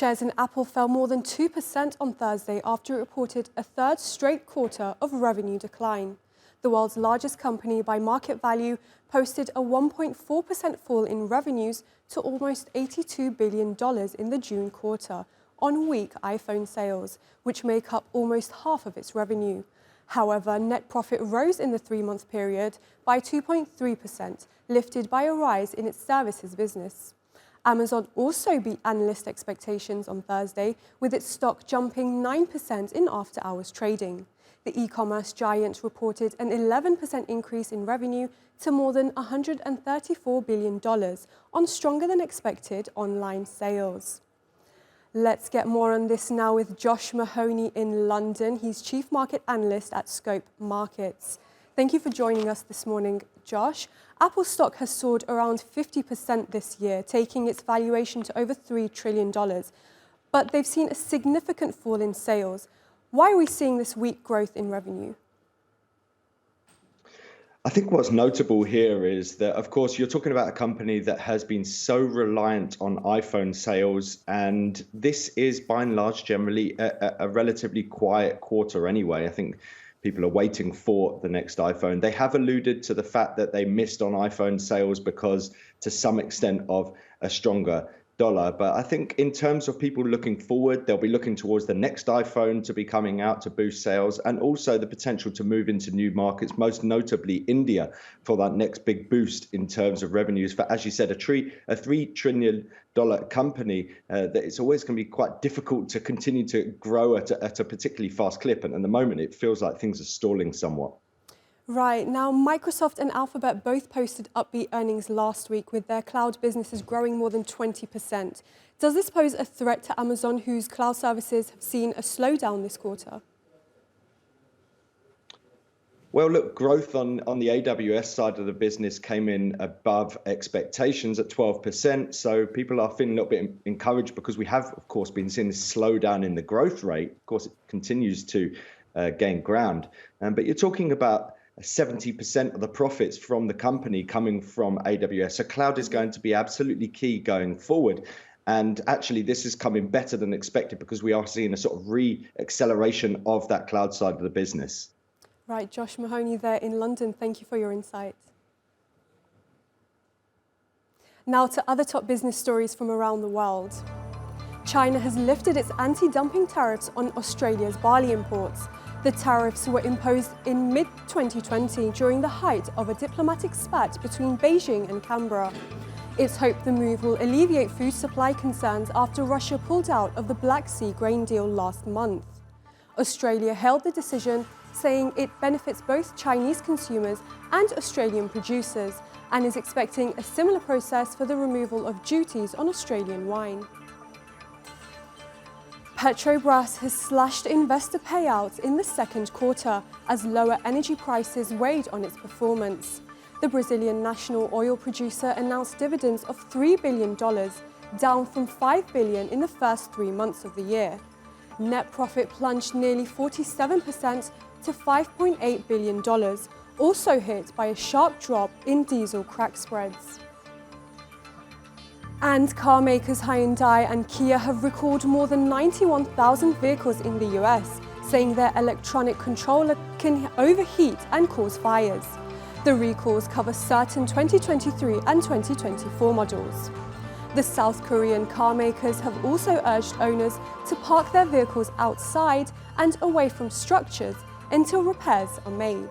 Shares in Apple fell more than 2% on Thursday after it reported a third straight quarter of revenue decline. The world's largest company by market value posted a 1.4% fall in revenues to almost $82 billion in the June quarter on weak iPhone sales, which make up almost half of its revenue. However, net profit rose in the three-month period by 2.3%, lifted by a rise in its services business. Amazon also beat analyst expectations on Thursday, with its stock jumping 9% in after-hours trading. The e-commerce giant reported an 11% increase in revenue to more than $134 billion on stronger than expected online sales. Let's get more on this now with Josh Mahoney in London. He's Chief Market Analyst at Scope Markets. Thank you for joining us this morning, Josh. Apple stock has soared around 50% this year, taking its valuation to over $3 trillion. But they've seen a significant fall in sales. Why are we seeing this weak growth in revenue? I think what's notable here is that, of course, you're talking about a company that has been so reliant on iPhone sales, and this is by and large generally a relatively quiet quarter anyway. I think people are waiting for the next iPhone. They have alluded to the fact that they missed on iPhone sales because to some extent of a stronger dollar. But I think in terms of people looking forward, they'll be looking towards the next iPhone to be coming out to boost sales, and also the potential to move into new markets, most notably India, for that next big boost in terms of revenues. For, as you said, a $3 trillion company, that it's always going to be quite difficult to continue to grow at a particularly fast clip. And at the moment, it feels like things are stalling somewhat. Right. Now, Microsoft and Alphabet both posted upbeat earnings last week, with their cloud businesses growing more than 20%. Does this pose a threat to Amazon, whose cloud services have seen a slowdown this quarter? Well, look, growth on the AWS side of the business came in above expectations at 12%. So people are feeling a little bit encouraged because we have, of course, been seeing this slowdown in the growth rate. Of course, it continues to gain ground. But you're talking about 70% of the profits from the company coming from AWS. So cloud is going to be absolutely key going forward. And actually, this is coming better than expected because we are seeing a sort of re-acceleration of that cloud side of the business. Right, Josh Mahoney there in London. Thank you for your insight. Now to other top business stories from around the world. China has lifted its anti-dumping tariffs on Australia's barley imports. The tariffs were imposed in mid-2020 during the height of a diplomatic spat between Beijing and Canberra. It's hoped the move will alleviate food supply concerns after Russia pulled out of the Black Sea grain deal last month. Australia hailed the decision, saying it benefits both Chinese consumers and Australian producers, and is expecting a similar process for the removal of duties on Australian wine. Petrobras has slashed investor payouts in the second quarter as lower energy prices weighed on its performance. The Brazilian national oil producer announced dividends of $3 billion, down from $5 billion in the first 3 months of the year. Net profit plunged nearly 47% to $5.8 billion, also hit by a sharp drop in diesel crack spreads. And car makers Hyundai and Kia have recalled more than 91,000 vehicles in the US, saying their electronic controller can overheat and cause fires. The recalls cover certain 2023 and 2024 models. The South Korean car makers have also urged owners to park their vehicles outside and away from structures until repairs are made.